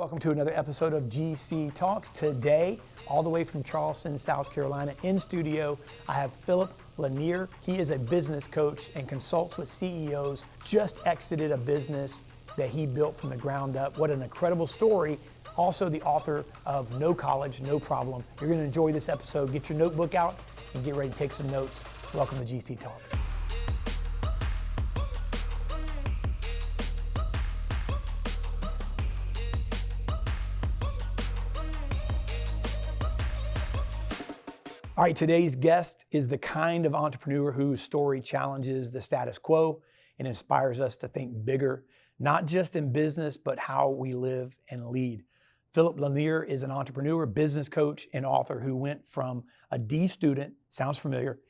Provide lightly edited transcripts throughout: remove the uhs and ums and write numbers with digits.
Welcome to another episode of GC Talks. Today, all the way from Charleston, South Carolina, in studio, I have Phillip Lanier. He is a business coach and consults with CEOs, just exited a business that he built from the ground up. What an incredible story. Also the author of No College, No Problem. You're gonna enjoy this episode. Get your notebook out and get ready to take some notes. Welcome to GC Talks. All right, today's guest is the kind of entrepreneur whose story challenges the status quo and inspires us to think bigger, not just in business, but how we live and lead. Phillip Lanier is an entrepreneur, business coach, and author who went from a D student, sounds familiar,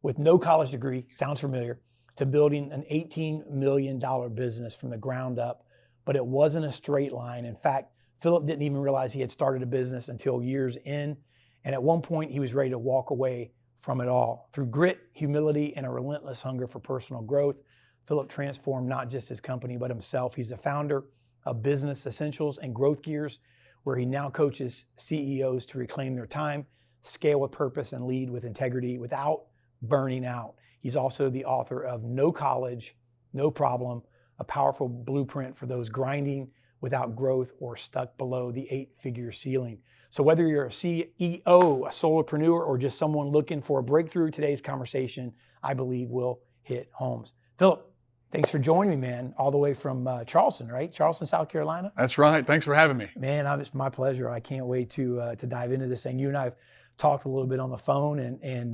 with no college degree, sounds familiar, to building an $18 million business from the ground up. But it wasn't a straight line. In fact, Phillip didn't even realize he had started a business until years in. And at one point, he was ready to walk away from it all. Through grit, humility, and a relentless hunger for personal growth, Phillip transformed not just his company, but himself. He's the founder of Business Essentials and Growth Gears, where he now coaches CEOs to reclaim their time, scale with purpose, and lead with integrity without burning out. He's also the author of No College, No Problem, a powerful blueprint for those grinding without growth or stuck below the 8-figure ceiling. So whether you're a CEO, a solopreneur, or just someone looking for a breakthrough, today's conversation, I believe, will hit homes. Phillip, thanks for joining me, man, all the way from Charleston, right? Charleston, South Carolina? That's right. Thanks for having me. Man, it's my pleasure. I can't wait to dive into this thing. You and I have talked a little bit on the phone, and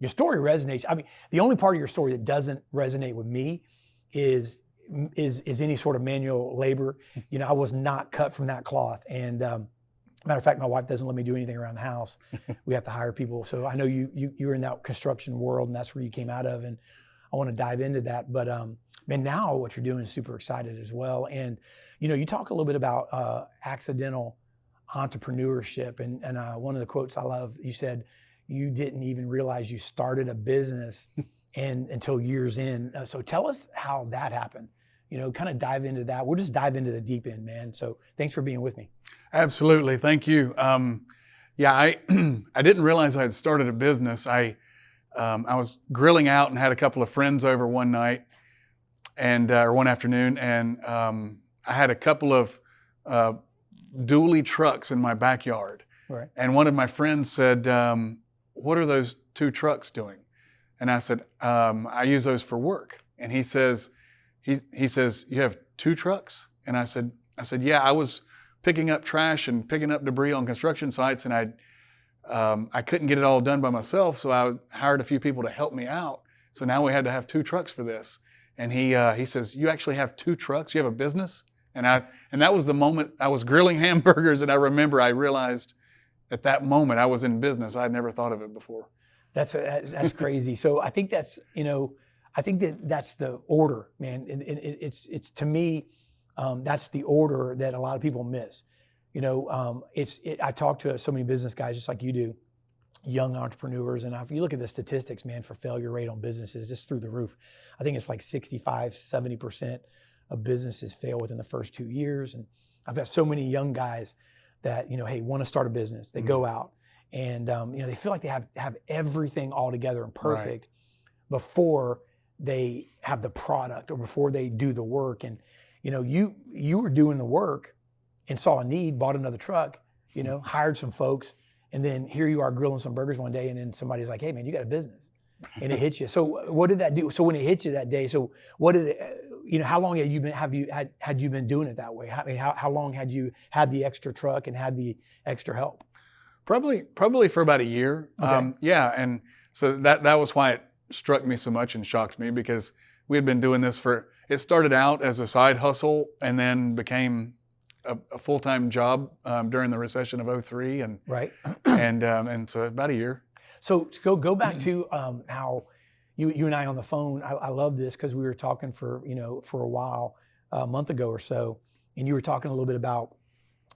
your story resonates. I mean, the only part of your story that doesn't resonate with me is any sort of manual labor. You know, I was not cut from that cloth. And matter of fact, my wife doesn't let me do anything around the house. We have to hire people. So I know you're in that construction world, and that's where you came out of. And I want to dive into that. But man, now what you're doing is super excited as well. And you know, you talk a little bit about accidental entrepreneurship. And one of the quotes I love, you said, you didn't even realize you started a business until years in. So tell us how that happened. You know, kind of dive into that. We'll just dive into the deep end, man. So thanks for being with me. Absolutely. Thank you. Yeah, I didn't realize I had started a business. I was grilling out and had a couple of friends over one night or one afternoon, and I had a couple of dually trucks in my backyard. Right. And one of my friends said, "What are those two trucks doing?" And I said, "I use those for work." And he says, "You have two trucks?" And I said, "Yeah, I was picking up trash and picking up debris on construction sites, and I couldn't get it all done by myself, so I hired a few people to help me out. So now we had to have two trucks for this." And he says, "You actually have two trucks? You have a business?" And that was the moment I was grilling hamburgers, and I remember I realized at that moment I was in business. I had never thought of it before. That's crazy. So I think that's, you know, that's the order, man. It's to me, that's the order that a lot of people miss. You know, I talk to so many business guys just like you do, young entrepreneurs, and if you look at the statistics, man, for failure rate on businesses, just through the roof. I think it's like 65, 70% of businesses fail within the first 2 years. And I've got so many young guys that, you know, hey, want to start a business. They go out and, you know, they feel like they have everything all together and perfect before they have the product or before they do the work. And, you know, you were doing the work and saw a need, bought another truck, you know, hired some folks, and then here you are grilling some burgers one day, and then somebody's like, "Hey man, you got a business," and it hits you. So what did that do? So when it hit you that day, so what did it, you know, how long had you been doing it that way? I mean, how long had you had the extra truck and had the extra help? Probably for about a year. Okay. Yeah, and so that was why it struck me so much and shocked me, because we had been doing this it started out as a side hustle and then became a full-time job during the recession of 2003, and right, and so about a year. So to go back to how you and I on the phone. I love this because we were talking for a while, a month ago or so, and you were talking a little bit about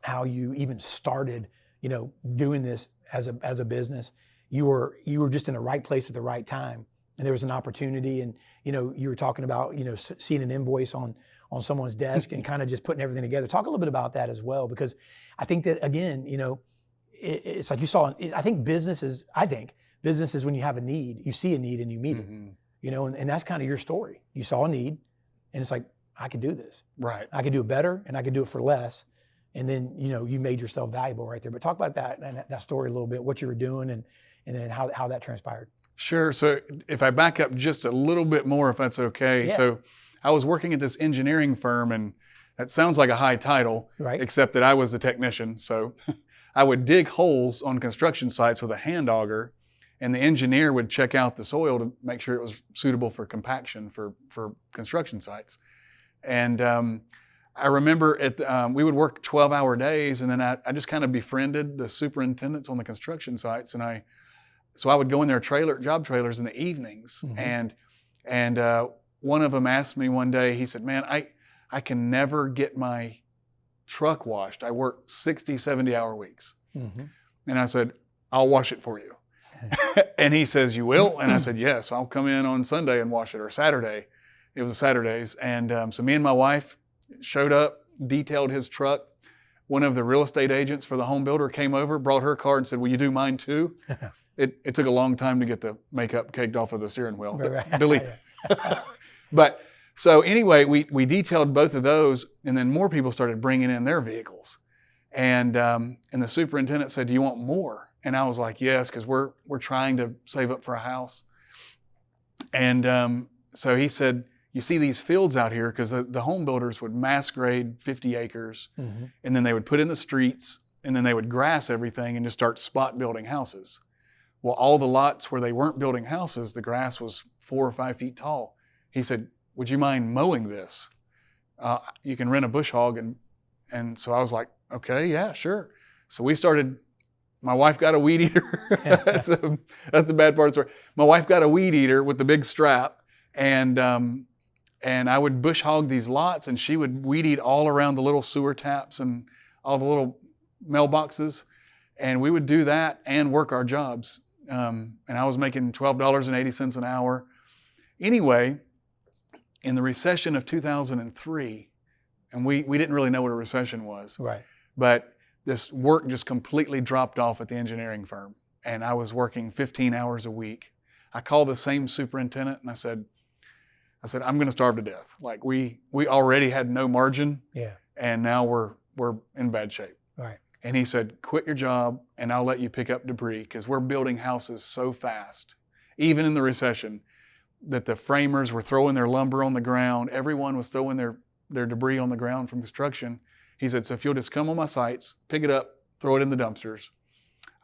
how you even started, you know, doing this as a business. You were just in the right place at the right time, and there was an opportunity, and you know, you were talking about, you know, seeing an invoice on on someone's desk and kind of just putting everything together. Talk a little bit about that as well, because I think that, again, it's like you saw, I think business is when you have a need, you see a need and you meet it, and that's kind of your story. You saw a need and it's like, I could do this. Right. I could do it better and I could do it for less. And then, you made yourself valuable right there. But talk about that and that story a little bit, what you were doing and then how that transpired. Sure. So if I back up just a little bit more, if that's okay. Yeah. So I was working at this engineering firm, and that sounds like a high title, right? Except that I was the technician. So I would dig holes on construction sites with a hand auger, and the engineer would check out the soil to make sure it was suitable for compaction for construction sites. And I remember we would work 12-hour days, and then I just kind of befriended the superintendents on the construction sites, and so I would go in their job trailers in the evenings, and one of them asked me one day, he said, "Man, I can never get my truck washed. I work 60, 70-hour weeks." And I said, "I'll wash it for you." And he says, "You will?" And I said, "Yes, I'll come in on Sunday and wash it," or Saturday. It was Saturdays. And so me and my wife showed up, detailed his truck. One of the real estate agents for the home builder came over, brought her car and said, "Will you do mine too?" It took a long time to get the makeup caked off of the steering wheel. Right. Delete. But so anyway, we detailed both of those, and then more people started bringing in their vehicles. And the superintendent said, "Do you want more?" And I was like, "Yes," because we're trying to save up for a house. And so he said, "You see these fields out here," because the home builders would mass grade 50 acres, and then they would put in the streets, and then they would grass everything and just start spot building houses. Well, all the lots where they weren't building houses, the grass was 4 or 5 feet tall. He said, "Would you mind mowing this? You can rent a bush hog." And so I was like, "Okay, yeah, sure." So we started. My wife got a weed eater. That's the bad part of the story. My wife got a weed eater with the big strap, and I would bush hog these lots, and she would weed eat all around the little sewer taps and all the little mailboxes, and we would do that and work our jobs. And I was making $12.80 an hour. Anyway, in the recession of 2003, and we didn't really know what a recession was, right? But this work just completely dropped off at the engineering firm, and I was working 15 hours a week. I called the same superintendent and I said, "I'm going to starve to death. Like we already had no margin, and now we're in bad shape." Right. And he said, "Quit your job and I'll let you pick up debris, because we're building houses so fast, even in the recession, that the framers were throwing their lumber on the ground. Everyone was throwing their debris on the ground from construction." He said, "So if you'll just come on my sites, pick it up, throw it in the dumpsters,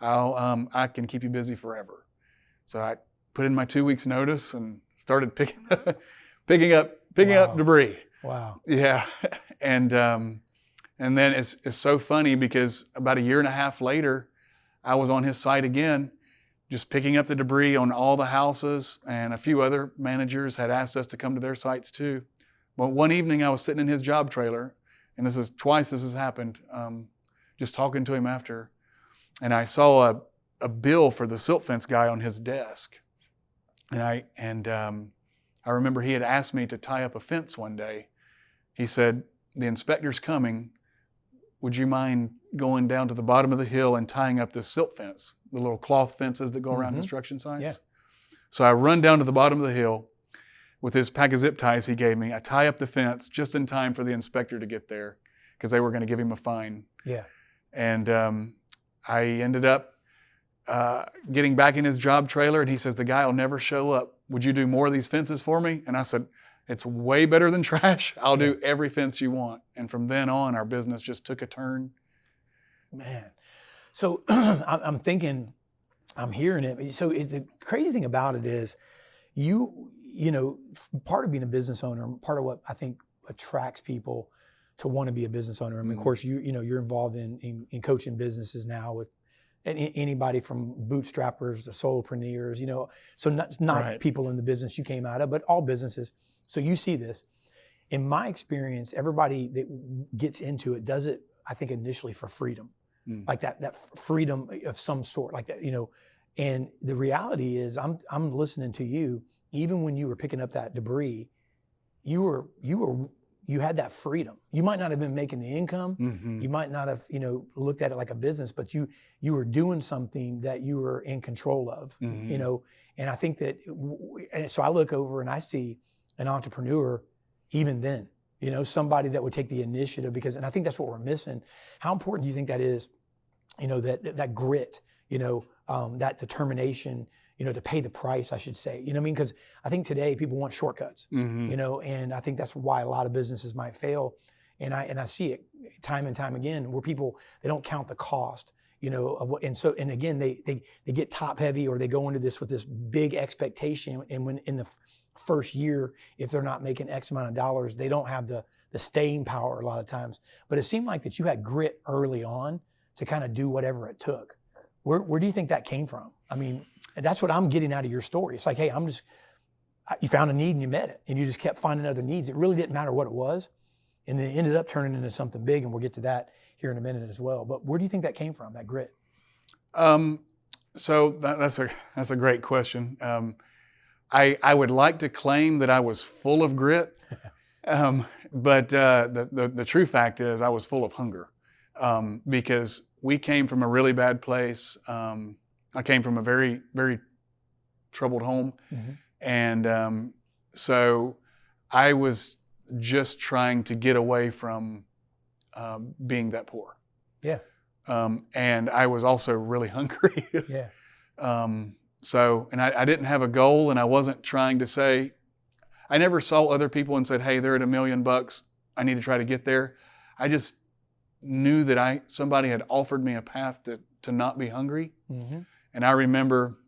I can keep you busy forever." So I put in my 2 weeks notice and started picking up debris. Wow. Yeah. And then it's so funny, because about 1.5 years later, I was on his site again, just picking up the debris on all the houses, and a few other managers had asked us to come to their sites too. Well, one evening I was sitting in his job trailer, and this has happened, just talking to him after, and I saw a bill for the silt fence guy on his desk. And I remember he had asked me to tie up a fence one day. He said, "The inspector's coming. Would you mind going down to the bottom of the hill and tying up this silt fence, the little cloth fences that go around construction sites?" Yeah. So I run down to the bottom of the hill with his pack of zip ties he gave me. I tie up the fence just in time for the inspector to get there, because they were going to give him a fine. Yeah. And I ended up getting back in his job trailer, and he says, "The guy will never show up. Would you do more of these fences for me?" And I said, "It's way better than trash. I'll do every fence you want." And from then on, our business just took a turn. Man. So I'm thinking, I'm hearing it. So the crazy thing about it is part of being a business owner, part of what I think attracts people to want to be a business owner. I mean, of course, you're involved in coaching businesses now with anybody from bootstrappers to solopreneurs, so not Right. people in the business you came out of, but all businesses. So you see this. In my experience, everybody that gets into it does it, I think, initially for freedom, like that freedom of some sort, like that, And the reality is, I'm listening to you. Even when you were picking up that debris, you you had that freedom. You might not have been making the income. Mm-hmm. You might not have, looked at it like a business, but you were doing something that you were in control of, Mm-hmm. And I think that, and so I look over and I see an entrepreneur even then, somebody that would take the initiative and I think that's what we're missing. How important do you think that is, that grit, that determination, to pay the price, I should say, because I think today people want shortcuts, Mm-hmm. And I think that's why a lot of businesses might fail. And I see it time and time again where people, they don't count the cost, of what, and again, they get top heavy, or they go into this with this big expectation. And when in the first year, if they're not making X amount of dollars, they don't have the staying power a lot of times. But it seemed like that you had grit early on to kind of do whatever it took. Where do you think that came from? I mean, that's what I'm getting out of your story. It's like, hey, you found a need and you met it, and you just kept finding other needs. It really didn't matter what it was. And then it ended up turning into something big, and we'll get to that here in a minute as well. But where do you think that came from, that grit? So that's a great question. I would like to claim that I was full of grit, but the true fact is I was full of hunger, because we came from a really bad place. I came from a very, very troubled home. Mm-hmm. And so I was just trying to get away from being that poor. Yeah. And I was also really hungry. Yeah. And I didn't have a goal, and I wasn't trying to say, I never saw other people and said, hey, they're at $1 million. I need to try to get there. I just knew that somebody had offered me a path to not be hungry. Mm-hmm. And I remember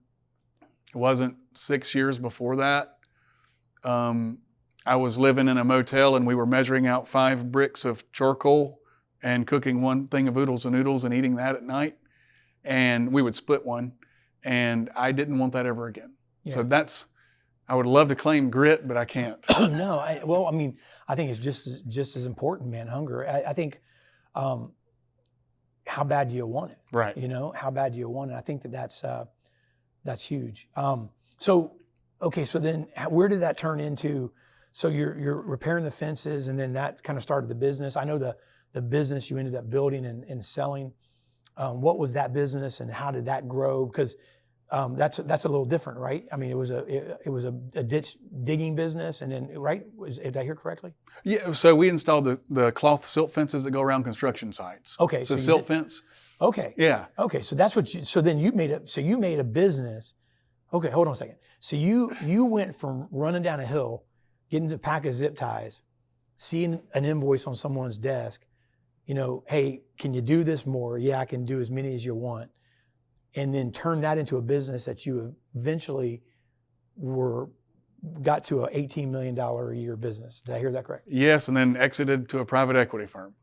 it wasn't 6 years before that. I was living in a motel, and we were measuring out 5 bricks of charcoal and cooking 1 thing of oodles and noodles and eating that at night. And we would split one. And I didn't want that ever again. Yeah. So I would love to claim grit, but I can't. No, I think it's just as important, man, hunger. I think, how bad do you want it? Right. How bad do you want it? I think that's huge. So then where did that turn into? So you're repairing the fences, and then that kind of started the business. I know the business you ended up building and selling. What was that business, and how did that grow? Because that's a little different, right? I mean, it was a ditch digging business, and then, right? Did I hear correctly? Yeah. So we installed the cloth silt fences that go around construction sites. Okay. So silt fence. Okay. Yeah. Okay. So that's what so then you made a business. Okay. Hold on a second. So you went from running down a hill, getting a pack of zip ties, seeing an invoice on someone's desk, hey, can you do this more? Yeah, I can do as many as you want. And then turn that into a business that you eventually got to an $18 million a year business. Did I hear that correct? Yes, and then exited to a private equity firm.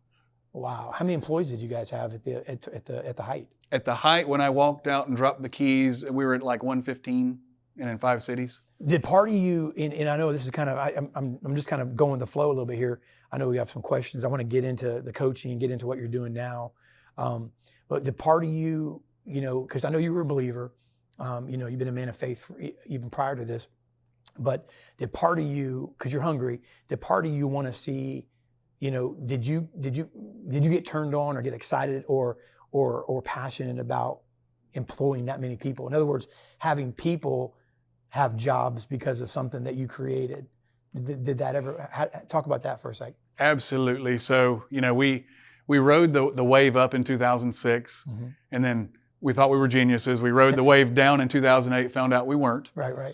Wow. How many employees did you guys have at the height? At the height, when I walked out and dropped the keys, we were at like 115 and in 5 cities. Did part of you, and I know this is kind of, I'm just kind of going with the flow a little bit here. I know we have some questions. I want to get into the coaching and get into what you're doing now. But did part of you, because I know you were a believer, you've been a man of faith even prior to this, but did part of you, because you're hungry, did part of you want to see, did you get turned on or get excited or passionate about employing that many people? In other words, having people have jobs because of something that you created. Did that ever, talk about that for a sec? Absolutely. So, we rode the wave up in 2006, mm-hmm. and then we thought we were geniuses. We rode the wave down in 2008, found out we weren't. Right.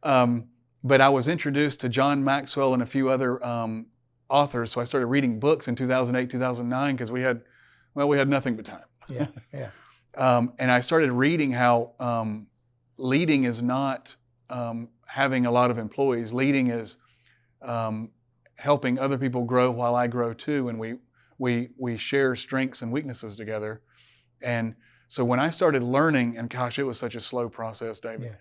But I was introduced to John Maxwell and a few other authors. So I started reading books in 2008, 2009, because we had nothing but time. Yeah. And I started reading how leading is not having a lot of employees. Leading is helping other people grow while I grow too, and we share strengths and weaknesses together. And so when I started learning, and gosh, it was such a slow process, David.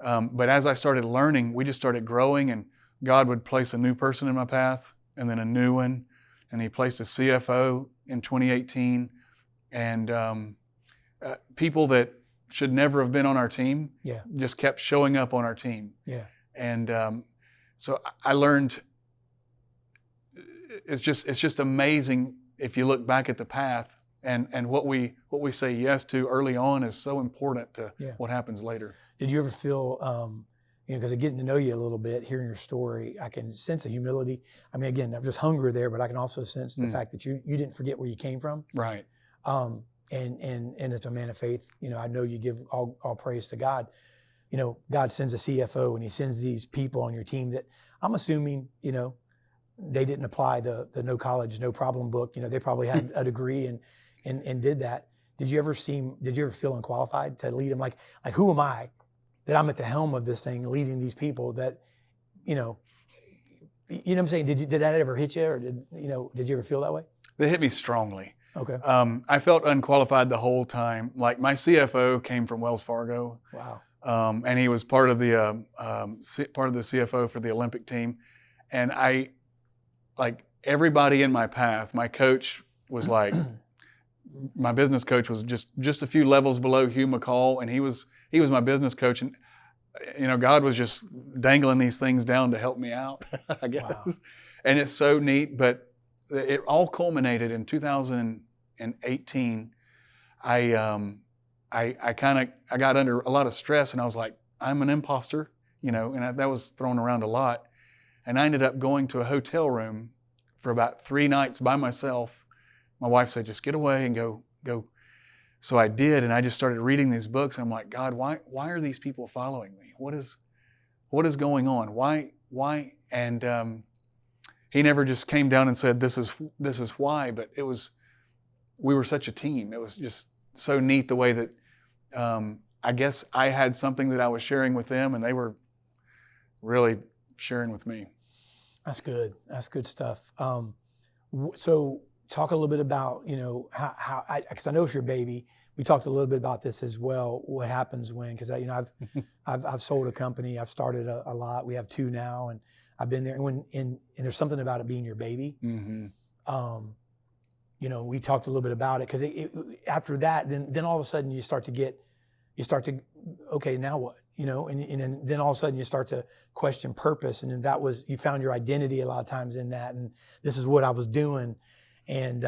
Yeah. But as I started learning, we just started growing, and God would place a new person in my path, and then a new one, and He placed a CFO in 2018, and people that should never have been on our team, just kept showing up on our team. Yeah. And so I learned it's just amazing if you look back at the path, and what we say yes to early on is so important to what happens later. Did you ever feel, because of getting to know you a little bit, hearing your story, I can sense the humility. I mean, again, there's hunger there, but I can also sense the fact that you didn't forget where you came from. Right. And as a man of faith, I know you give all praise to God. God sends a CFO and he sends these people on your team that I'm assuming, they didn't apply the no college, no problem book. They probably had a degree and did that. Did you ever feel unqualified to lead them? Like who am I that I'm at the helm of this thing, leading these people that, you know what I'm saying? Did that ever hit you, or did you ever feel that way? They hit me strongly. Okay. I felt unqualified the whole time. Like my CFO came from Wells Fargo. Wow. And he was part of the CFO for the Olympic team. And like everybody in my path, my coach was like, my business coach was just a few levels below Hugh McCall, and he was my business coach. And God was just dangling these things down to help me out, I guess. Wow. And it's so neat. But it all culminated in 2018. I got under a lot of stress, and I was like, I'm an imposter, and that was thrown around a lot. And I ended up going to a hotel room for about 3 nights by myself. My wife said, just get away and go. So I did, and I just started reading these books. And I'm like, God, why are these people following me? What is going on? Why? And he never just came down and said, this is why, but we were such a team. It was just so neat the way that I guess I had something that I was sharing with them, and they were really sharing with me. That's good. That's good stuff. So talk a little bit about, how because I know it's your baby. We talked a little bit about this as well. What happens when, because I've sold a company. I've started a lot. We have 2 now, and I've been there. And there's something about it being your baby. Mm-hmm. We talked a little bit about it, because after that, then all of a sudden you start to okay, now what? And then all of a sudden you start to question purpose. And then you found your identity a lot of times in that. And this is what I was doing. And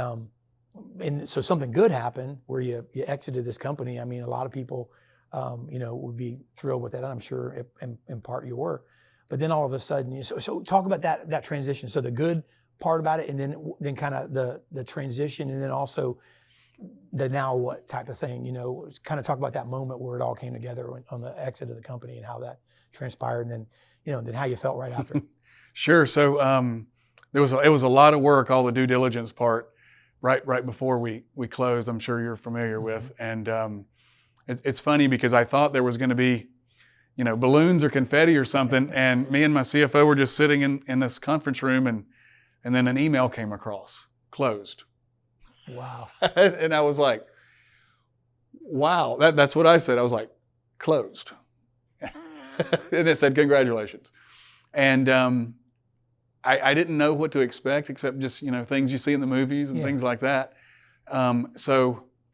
so something good happened where you exited this company. I mean, a lot of people, would be thrilled with that. I'm sure in part you were. But then all of a sudden, so talk about that transition. So the good part about it, and then kind of the transition, and then also the now what type of thing, kind of talk about that moment where it all came together on the exit of the company and how that transpired, and then, then how you felt right after. Sure. So it was a lot of work, all the due diligence part, right before we closed. I'm sure you're familiar with, and it's funny because I thought there was going to be, balloons or confetti or something, and me and my CFO were just sitting in this conference room, and then an email came across, closed. Wow. And I was like, wow, that's what I said. I was like, closed. And it said, congratulations. And I didn't know what to expect, except just, things you see in the movies and things like that. And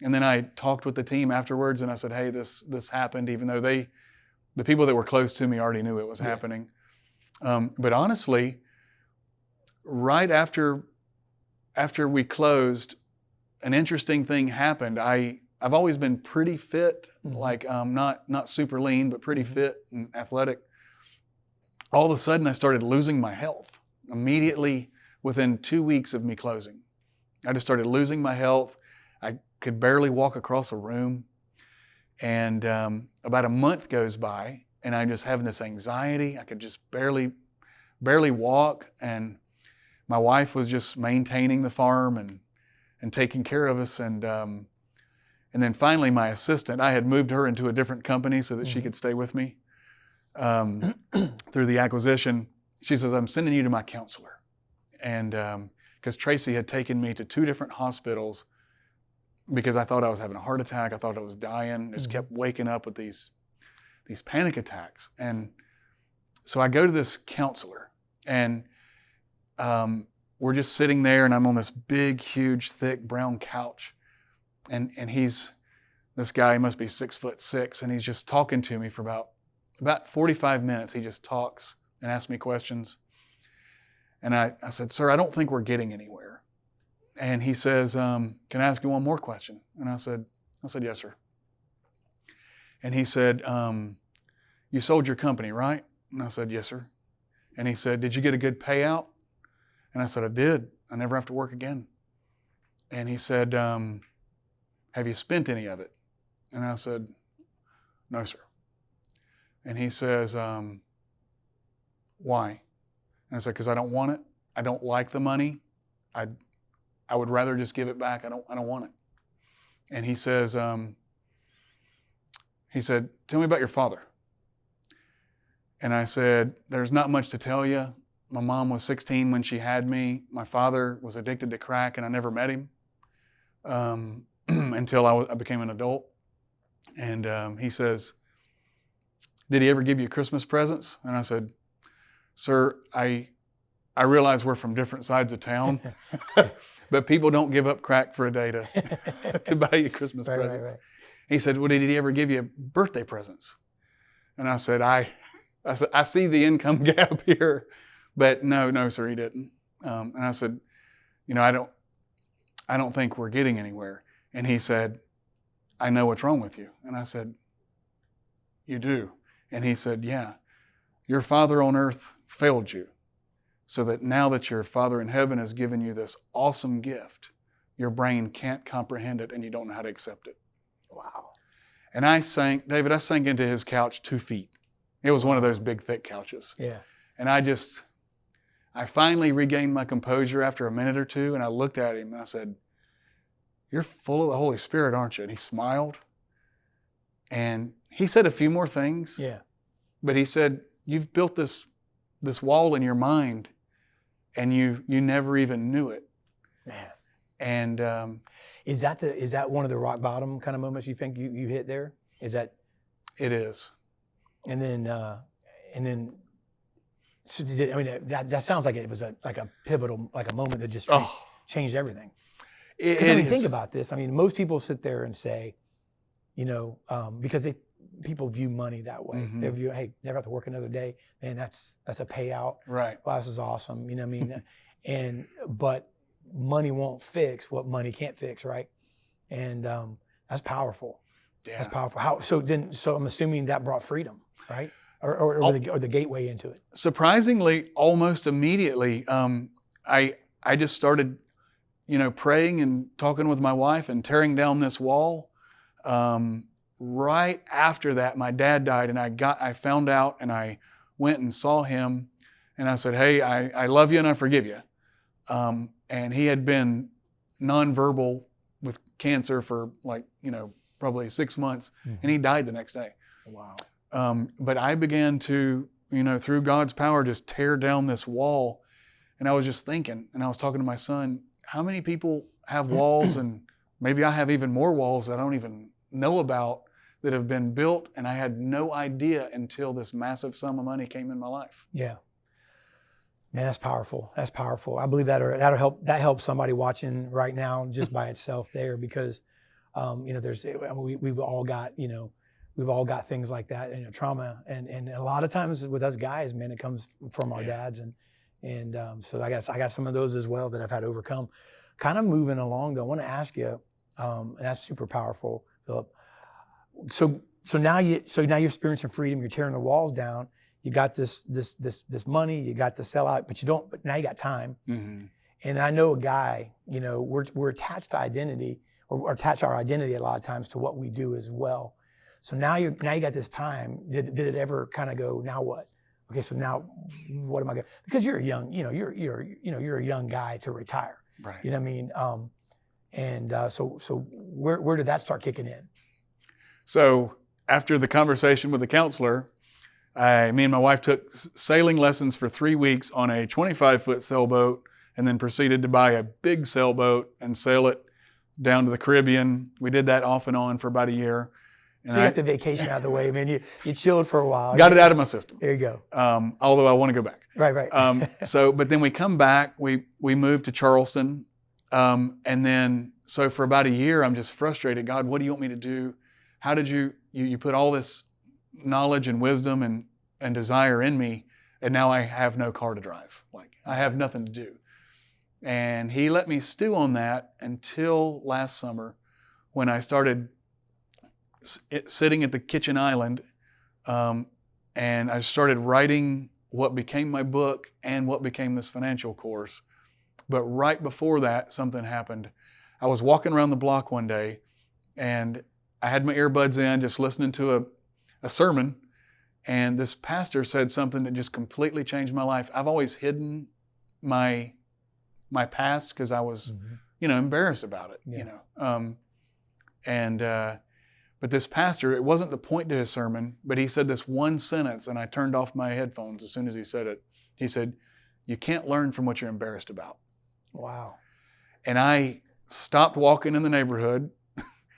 then I talked with the team afterwards, and I said, hey, this happened, even though the people that were close to me already knew it was happening. But honestly, right after we closed, an interesting thing happened. I've always been pretty fit, like not super lean, but pretty fit and athletic. All of a sudden, I started losing my health immediately within 2 weeks of me closing. I just started losing my health. I could barely walk across a room. And about a month goes by, and I'm just having this anxiety. I could just barely walk. And my wife was just maintaining the farm and taking care of us. And then finally, my assistant, I had moved her into a different company so that she could stay with me through the acquisition. She says, I'm sending you to my counselor. And because Tracy had taken me to 2 different hospitals because I thought I was having a heart attack. I thought I was dying. Just kept waking up with these panic attacks. And so I go to this counselor, and we're just sitting there, and I'm on this big, huge, thick brown couch. And this guy, he must be 6'6", and he's just talking to me for about 45 minutes. He just talks and asks me questions. And I said, "Sir, I don't think we're getting anywhere." And he says, "Can I ask you one more question?" And I said, "Yes, sir." And he said, "You sold your company, right?" And I said, "Yes, sir." And he said, "Did you get a good payout?" And I said, "I did. I never have to work again." And he said, "Have you spent any of it?" And I said, "No, sir." And he says, "Why?" And I said, "Because I don't want it. I don't like the money. I would rather just give it back. I don't want it." And he says, "Tell me about your father." And I said, "There's not much to tell you. My mom was 16 when she had me. My father was addicted to crack, and I never met him until I became an adult." And he says, "Did he ever give you Christmas presents?" And I said, "Sir, I realize we're from different sides of town, but people don't give up crack for a day to buy you Christmas presents." Right. He said, "Well, did he ever give you birthday presents?" And I said, I see the income gap here, but no, sir, he didn't." And I said, I don't think we're getting anywhere." And he said, "I know what's wrong with you." And I said, "You do?" And he said, "Yeah, your father on earth failed you, so that now that your Father in heaven has given you this awesome gift, your brain can't comprehend it and you don't know how to accept it." Wow. And I sank into his couch 2 feet. It was one of those big, thick couches. Yeah. And I finally regained my composure after a minute or two, and I looked at him and I said, "You're full of the Holy Spirit, aren't you?" And he smiled. And he said a few more things. Yeah. But he said, "You've built this wall in your mind, and you never even knew it." Man. And Is that one of the rock bottom kind of moments you think you hit there? Is that? it is. And then so that sounds like it was like a pivotal, like a moment that just changed everything. Because think about this. I mean, most people sit there and say, because people view money that way. Mm-hmm. They view, hey, never have to work another day, man. That's a payout. Right. Wow, this is awesome. You know what I mean? But money won't fix what money can't fix, right? And that's powerful. Yeah. That's powerful. So I'm assuming that brought freedom, right? Or the gateway into it. Surprisingly, almost immediately, I just started, praying and talking with my wife and tearing down this wall. Right after that, my dad died, and I found out, and I went and saw him, and I said, "Hey, I love you and I forgive you." And he had been nonverbal with cancer for probably 6 months, and he died the next day. Wow. But I began to, through God's power, just tear down this wall. And I was just thinking, and I was talking to my son, how many people have walls, and maybe I have even more walls that I don't even know about, that have been built, and I had no idea until this massive sum of money came in my life. Yeah. Man, that's powerful. That's powerful. I believe that'll help. That helps somebody watching right now just by itself there, because, we've all got things like that, trauma, and a lot of times with us guys, man, it comes from our dads, and so I got some of those as well that I've had to overcome. Kind of moving along though, I want to ask you, and that's super powerful, Phillip. So now you're experiencing freedom. You're tearing the walls down. You got this money. You got the sellout, but now you got time. Mm-hmm. And I know a guy. We're attached to identity, or attach our identity a lot of times to what we do as well. So now you got this time. Did it ever kind of go, now what? Okay, so now what am I going? Because you're young. You're a young guy to retire. Right. You know what I mean? So where did that start kicking in? So after the conversation with the counselor, me and my wife took sailing lessons for 3 weeks on a 25-foot sailboat, and then proceeded to buy a big sailboat and sail it down to the Caribbean. We did that off and on for about a year. And so you got the vacation out of the way, man. You chilled for a while. Got it out of my system. There you go. Although I want to go back. Right. But then we come back. We moved to Charleston, and then so for about a year, I'm just frustrated. God, what do you want me to do? How did you put all this knowledge and wisdom and desire in me, and now I have no car to drive? Like, I have nothing to do. And he let me stew on that until last summer when I started sitting at the kitchen island, and I started writing what became my book and what became this financial course. But right before that, something happened. I was walking around the block one day, and I had my earbuds in, just listening to a sermon, and this pastor said something that just completely changed my life. I've always hidden my past because I was, embarrassed about it, but this pastor, it wasn't the point to his sermon, but he said this one sentence, and I turned off my headphones as soon as he said it. He said, "You can't learn from what you're embarrassed about." Wow. And I stopped walking in the neighborhood.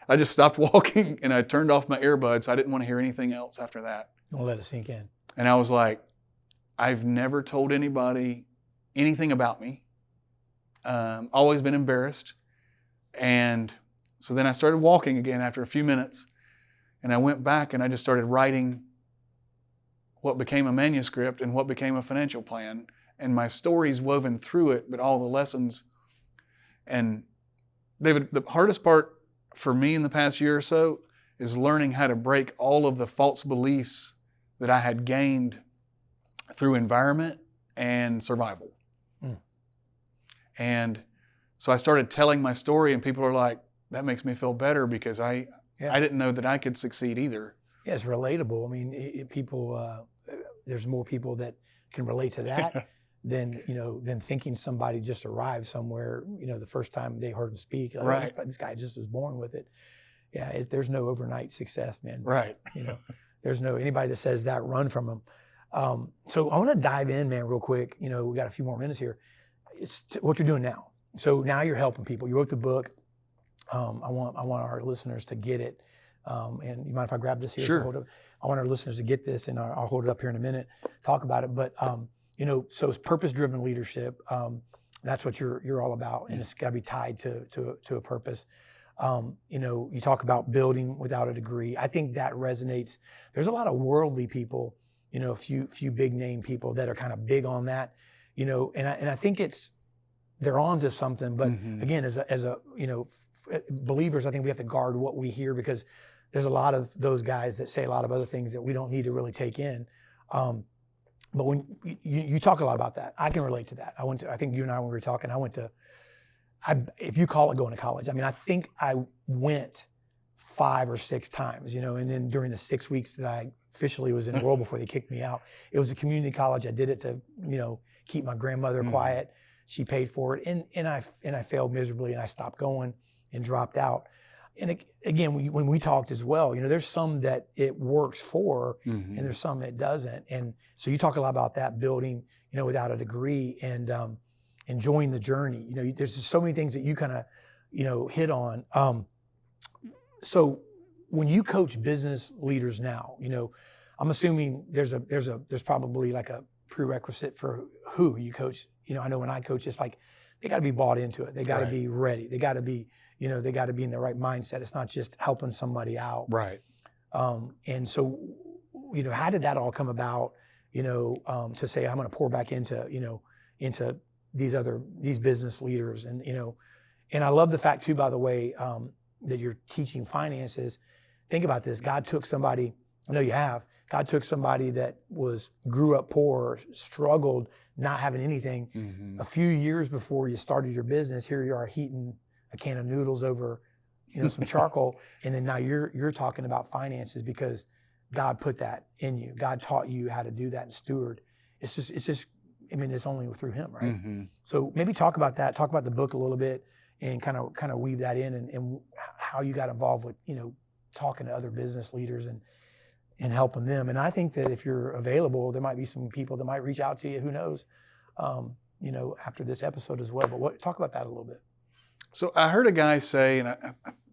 I just stopped walking, and I turned off my earbuds. I didn't want to hear anything else after that. Don't let it sink in. And I was like, I've never told anybody anything about me. Always been embarrassed. And so then I started walking again after a few minutes, and I went back and I just started writing what became a manuscript and what became a financial plan, and my stories woven through it, but all the lessons. And David, the hardest part for me in the past year or so is learning how to break all of the false beliefs that I had gained through environment and survival. And so I started telling my story, and people are like, that makes me feel better because I didn't know that I could succeed either. Yeah, it's relatable. I mean, people, there's more people that can relate to that than thinking somebody just arrived somewhere, the first time they heard him speak. Like, right. This guy just was born with it. Yeah, there's no overnight success, man. Right. There's no, anybody that says that, run from them. So I want to dive in, man, real quick. We got a few more minutes here. It's what you're doing now. So now you're helping people. You wrote the book. I want our listeners to get it. And you mind if I grab this here? Sure. So I want our listeners to get this, and I'll hold it up here in a minute, talk about it. But, so it's purpose-driven leadership. That's what you're all about, and it's got to be tied to a purpose. You talk about building without a degree. I think that resonates. There's a lot of worldly people, a few big name people that are kind of big on that, and I think they're on to something. But again, as a believers, I think we have to guard what we hear, because there's a lot of those guys that say a lot of other things that we don't need to really take in. But when you talk a lot about that, I can relate to that. I think you and I, when we were talking, if you call it going to college, I mean, I think I went 5 or 6 times, and then during the 6 weeks that I officially was enrolled before they kicked me out, it was a community college. I did it to, keep my grandmother quiet. She paid for it, and I failed miserably, and I stopped going and dropped out. And again, when we talked as well, there's some that it works for, and there's some it doesn't. And so you talk a lot about that, building, without a degree, and enjoying the journey. There's just so many things that you kind of, hit on. So when you coach business leaders now, I'm assuming there's probably like a prerequisite for who you coach. I know when I coach, it's like they got to be bought into it. They got to be ready. They got to be, they got to be in the right mindset. It's not just helping somebody out. Right. And so, how did that all come about? To say I'm going to pour back into these business leaders, and I love the fact too, by the way, that you're teaching finances. Think about this. God took somebody. I know you have. God took somebody that grew up poor, struggled, not having anything. A few years before you started your business, here you are heating a can of noodles over, some charcoal, and then now you're talking about finances because God put that in you. God taught you how to do that and steward. It's just. I mean, it's only through Him, right? So maybe talk about that. Talk about the book a little bit, and kind of weave that in, and how you got involved with talking to other business leaders and helping them. And I think that if you're available, there might be some people that might reach out to you. Who knows? After this episode as well. But talk about that a little bit. So I heard a guy say, and I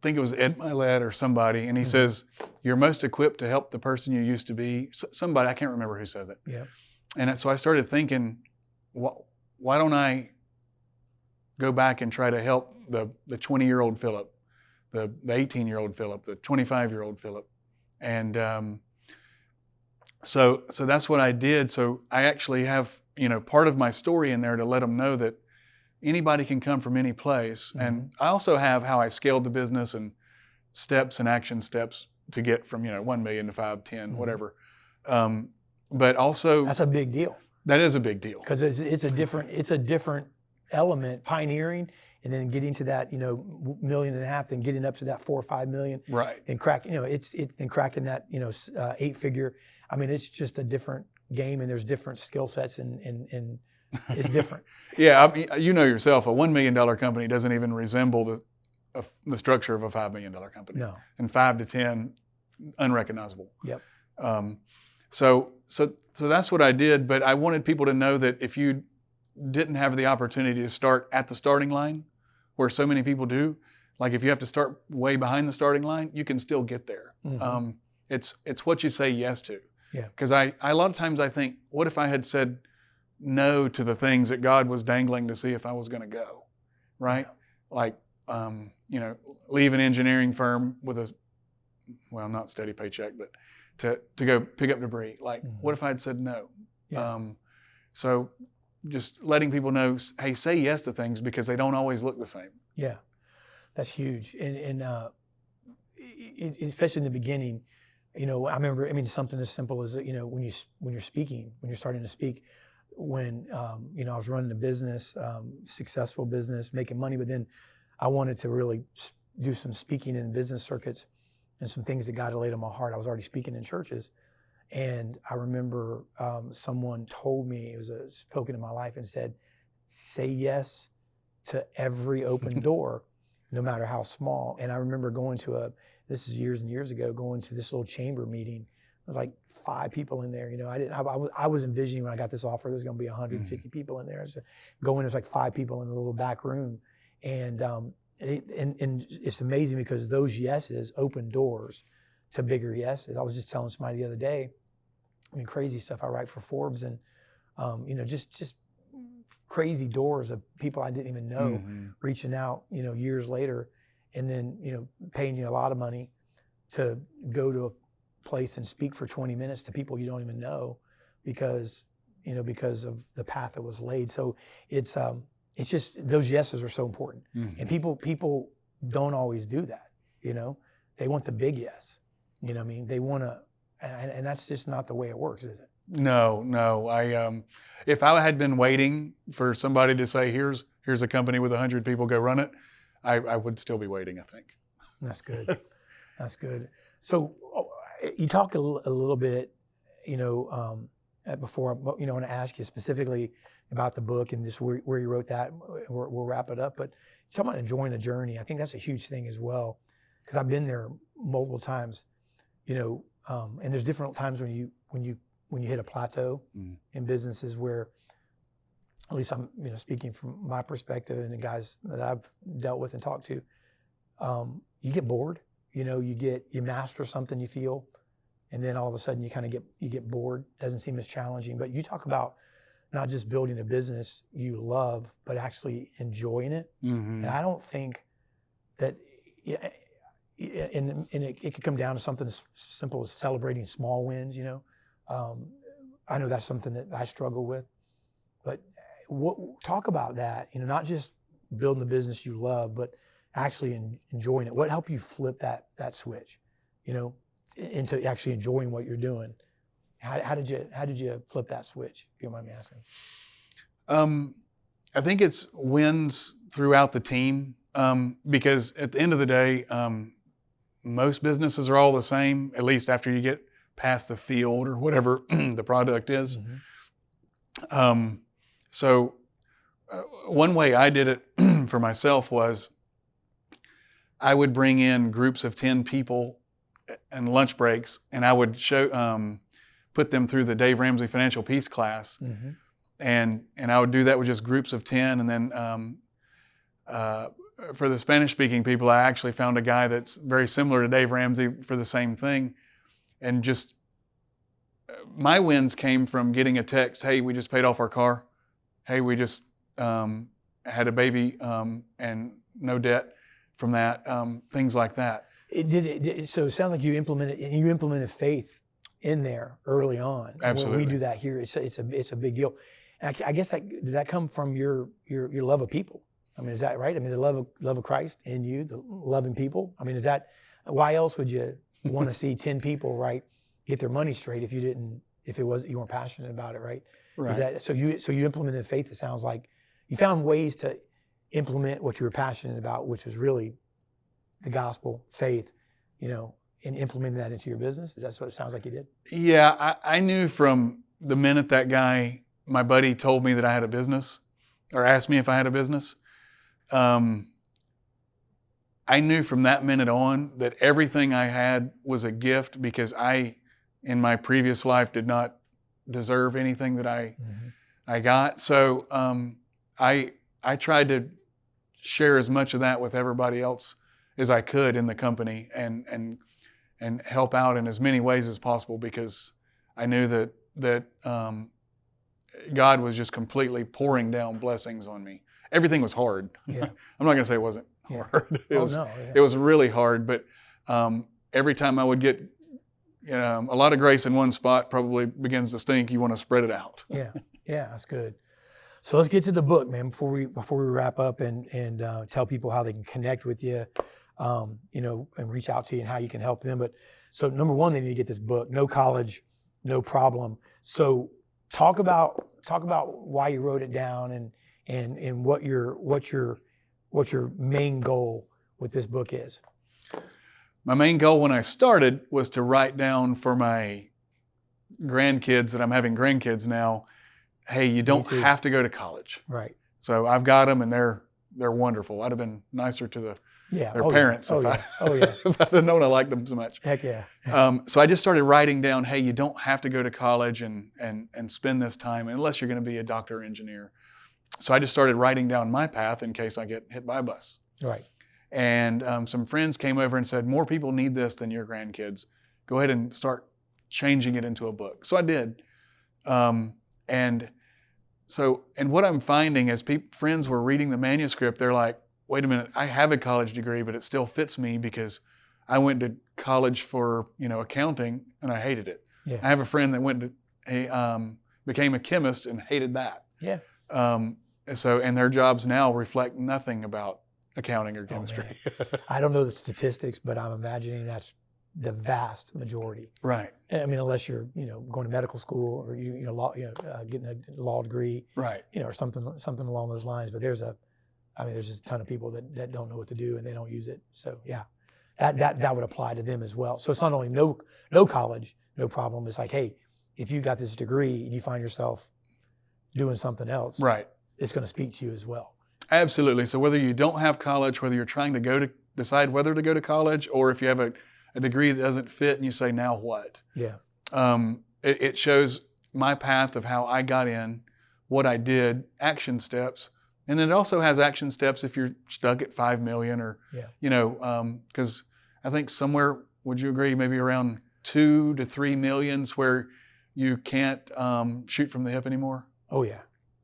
think it was Ed Milet or somebody, and he says, "You're most equipped to help the person you used to be." Somebody, I can't remember who said it. Yeah. And so I started thinking, why don't I go back and try to help the 20-year-old Phillip, the 18-year-old Phillip, the 25-year-old Phillip, and so that's what I did. So I actually have part of my story in there to let them know that anybody can come from any place. Mm-hmm. And I also have how I scaled the business and steps and action steps to get from 1 million to 5, 10, whatever. But also that's a big deal. That is a big deal because it's a different element, pioneering, and then getting to that $1.5 million, then getting up to that 4 or 5 million, right? And cracking then cracking that 8-figure. I mean, it's just a different game, and there's different skill sets, and it's different. Yeah, I mean, yourself, a $1 million company doesn't even resemble the structure of a $5 million company. No. And 5 to 10, unrecognizable. Yep. So that's what I did. But I wanted people to know that if you didn't have the opportunity to start at the starting line, where so many people do, like if you have to start way behind the starting line, you can still get there. Mm-hmm. It's what you say yes to. Yeah. Because I a lot of times I think, what if I had said no to the things that God was dangling to see if I was going to go, right? Yeah. Like, leave an engineering firm with not steady paycheck, but to go pick up debris. Like, what if I had said no? Yeah. So just letting people know, hey, say yes to things because they don't always look the same. Yeah, that's huge. And especially in the beginning, I remember, something as simple as, when you're speaking, when you're starting to speak, when, I was running a business, successful business, making money, but then I wanted to really do some speaking in business circuits and some things that God had laid on my heart. I was already speaking in churches. And I remember someone told me, it was spoken in my life, and said, say yes to every open door, no matter how small. And I remember going to this is years and years ago, going to this little chamber meeting. There was like 5 people in there. I was envisioning when I got this offer, there's going to be 150 people in there. So there's like 5 people in a little back room. And it's amazing because those yeses open doors to bigger yeses. I was just telling somebody the other day, crazy stuff I write for Forbes, and just crazy doors of people I didn't even know reaching out, years later, and then paying you a lot of money to go to a place and speak for 20 minutes to people you don't even know because of the path that was laid. So it's just those yeses are so important, and people don't always do that. They want the big yes. They want to. And that's just not the way it works, is it? No. If I had been waiting for somebody to say, here's a company with 100 people, go run it, I would still be waiting, I think. That's good. That's good. So you talk a little bit, before, I want to ask you specifically about the book and just where you wrote that. We'll wrap it up. But you talk about enjoying the journey. I think that's a huge thing as well, because I've been there multiple times, and there's different times when you hit a plateau in businesses where, at least I'm speaking from my perspective and the guys that I've dealt with and talked to, you get bored. You master something you feel, and then all of a sudden you get bored. Doesn't seem as challenging. But you talk about not just building a business you love, but actually enjoying it. And I don't think that. And it could come down to something as simple as celebrating small wins. I know that's something that I struggle with. But talk about that. Not just building the business you love, but actually enjoying it. What helped you flip that switch, into actually enjoying what you're doing? How did you flip that switch, if you don't mind me asking? I think it's wins throughout the team, because at the end of the day, most businesses are all the same, at least after you get past the field or whatever the product is. So one way I did it for myself was I would bring in groups of 10 people and lunch breaks, and I would put them through the Dave Ramsey Financial Peace class. And I would do that with just groups of 10. And then for the Spanish-speaking people, I actually found a guy that's very similar to Dave Ramsey for the same thing. And just my wins came from getting a text, hey, we just paid off our car. Hey, we just had a baby and no debt from that, things like that. So it sounds like you implemented faith in there early on. Absolutely. When we do that here, it's a big deal. And I guess did that come from your love of people? I mean, is that right? I mean, the love of Christ in you, the loving people. I mean, is that, why else would you want to see 10 people, right, get their money straight if you weren't passionate about it, right? Right. Is that so you implemented faith? It sounds like you found ways to implement what you were passionate about, which was really the gospel, faith, and implementing that into your business. Is that what it sounds like you did? Yeah, I knew from the minute that guy, my buddy, told me that I had a business, or asked me if I had a business. I knew from that minute on that everything I had was a gift, because I, in my previous life, did not deserve anything that I got. So I tried to share as much of that with everybody else as I could in the company, and help out in as many ways as possible, because I knew that God was just completely pouring down blessings on me. Everything was hard. Yeah. I'm not going to say it wasn't hard. It was really hard, but every time I would get a lot of grace in one spot probably begins to stink. You want to spread it out. Yeah, that's good. So let's get to the book, man, before we wrap up and tell people how they can connect with you, and reach out to you and how you can help them. But so number one, they need to get this book, No College, No Problem. So talk about why you wrote it down and what your main goal with this book is. My main goal when I started was to write down for my grandkids, that I'm having grandkids now, hey, you don't have to go to college. Right. So I've got them, and they're wonderful. I'd have been nicer to their parents if I had known I liked them so much. Heck yeah. So I just started writing down, hey, you don't have to go to college and spend this time unless you're going to be a doctor or engineer. So I just started writing down my path in case I get hit by a bus. Right. And some friends came over and said, more people need this than your grandkids. Go ahead and start changing it into a book. So I did. And what I'm finding as friends were reading the manuscript, they're like, wait a minute, I have a college degree, but it still fits me because I went to college for, accounting, and I hated it. Yeah. I have a friend that became a chemist and hated that. Yeah. And their jobs now reflect nothing about accounting or chemistry. I don't know the statistics, but I'm imagining that's the vast majority. Right. I mean, unless you're, going to medical school or getting a law degree, right, or something along those lines. But there's just a ton of people that don't know what to do and they don't use it. So yeah, that would apply to them as well. So it's not only no college, no problem. It's like, hey, if you got this degree and you find yourself doing something else, right, it's going to speak to you as well. Absolutely. So whether you don't have college, whether you're trying to decide whether to go to college, or if you have a degree that doesn't fit and you say, now what? Yeah. It shows my path of how I got in, what I did, action steps. And then it also has action steps if you're stuck at 5 million or, because I think somewhere, would you agree, maybe around 2 to 3 millions where you can't shoot from the hip anymore? Oh yeah.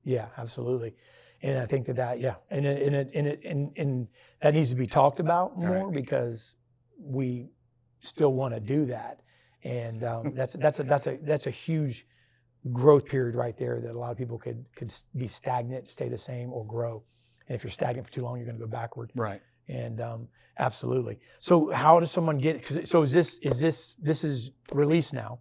Yeah, absolutely. And I think that and that needs to be talked about more, right, because we still want to do that. And that's a huge growth period right there that a lot of people could be stagnant, stay the same, or grow. And if you're stagnant for too long, you're going to go backward. Right. And absolutely. So how does someone get? So is this released now?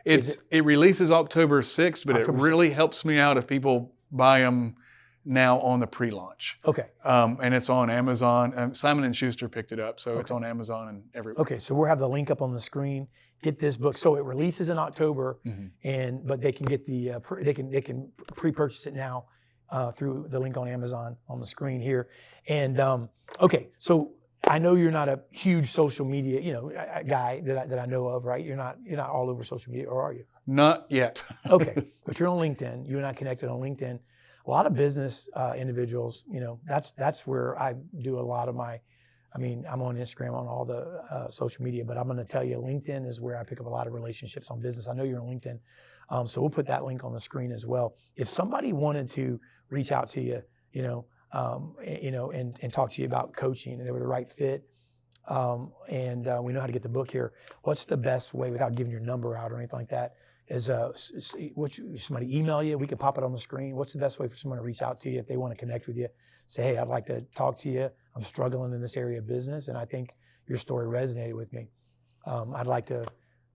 It releases October 6th, but October 6th. It really helps me out if people buy them now on the pre-launch. Okay. And it's on Amazon. Simon & Schuster picked it up, so okay. It's on Amazon and everywhere. Okay, so we'll have the link up on the screen. Get this book. So it releases in October, but they can get they can pre-purchase it now through the link on Amazon on the screen here. And okay, so I know you're not a huge social media, guy that I know of, right? You're not all over social media, or are you? Not yet. Okay, but you're on LinkedIn. You and I connected on LinkedIn. A lot of business individuals, that's where I do a lot of I'm on Instagram, on all the social media, but I'm going to tell you, LinkedIn is where I pick up a lot of relationships on business. I know you're on LinkedIn, so we'll put that link on the screen as well. If somebody wanted to reach out to you, and talk to you about coaching, and they were the right fit, and we know how to get the book here, what's the best way, without giving your number out or anything like that, somebody email you? We can pop it on the screen. What's the best way for someone to reach out to you if they want to connect with you? Say, hey, I'd like to talk to you. I'm struggling in this area of business, and I think your story resonated with me. I'd like to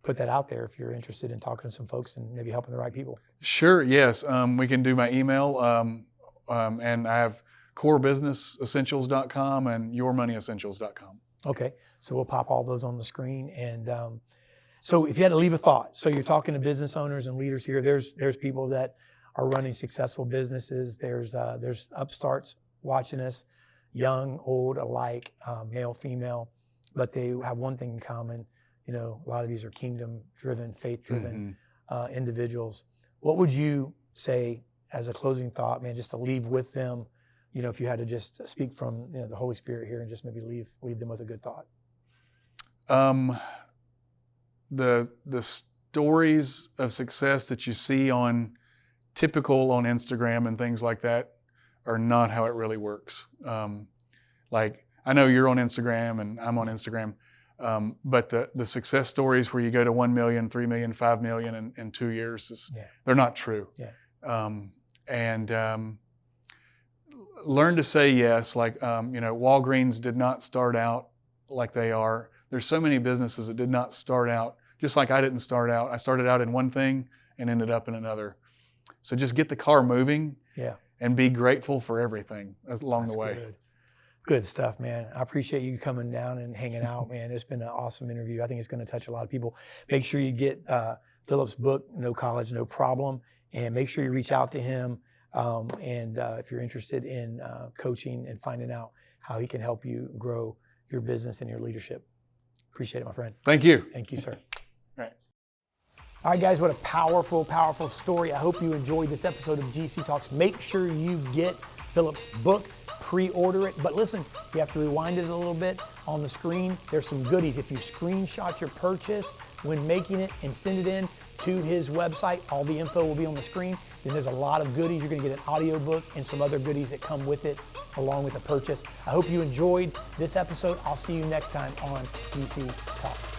put that out there if you're interested in talking to some folks and maybe helping the right people. Sure, yes. We can do my email, and I have corebusinessessentials.com and yourmoneyessentials.com. Okay, so we'll pop all those on the screen. And so if you had to leave a thought, so you're talking to business owners and leaders here, there's people that are running successful businesses. There's upstarts watching us, young, old alike, male, female, but they have one thing in common. You know, a lot of these are kingdom-driven, faith-driven individuals. What would you say as a closing thought, man, just to leave with them? You know, if you had to just speak from the Holy Spirit here and just maybe leave them with a good thought. The stories of success that you see typical on Instagram and things like that are not how it really works. Like, I know you're on Instagram and I'm on Instagram, but the success stories where you go to 1 million, 3 million, 5 million in 2 years, they're not true. Yeah. Learn to say yes. Like, Walgreens did not start out like they are. There's so many businesses that did not start out, just like I didn't start out. I started out in one thing and ended up in another. So just get the car moving and be grateful for everything along the way. Good stuff, man. I appreciate you coming down and hanging out, man. It's been an awesome interview. I think it's going to touch a lot of people. Make sure you get Phillip's book, No College, No Problem, and make sure you reach out to him. And if you're interested in coaching and finding out how he can help you grow your business and your leadership. Appreciate it, my friend. Thank you. Thank you, sir. All right, guys, what a powerful, powerful story. I hope you enjoyed this episode of GC Talks. Make sure you get Phillip's book, pre-order it. But listen, if you have to rewind it a little bit, on the screen, there's some goodies. If you screenshot your purchase when making it and send it in to his website, all the info will be on the screen. Then there's a lot of goodies. You're going to get an audio book and some other goodies that come with it along with the purchase. I hope you enjoyed this episode. I'll see you next time on GC Talk.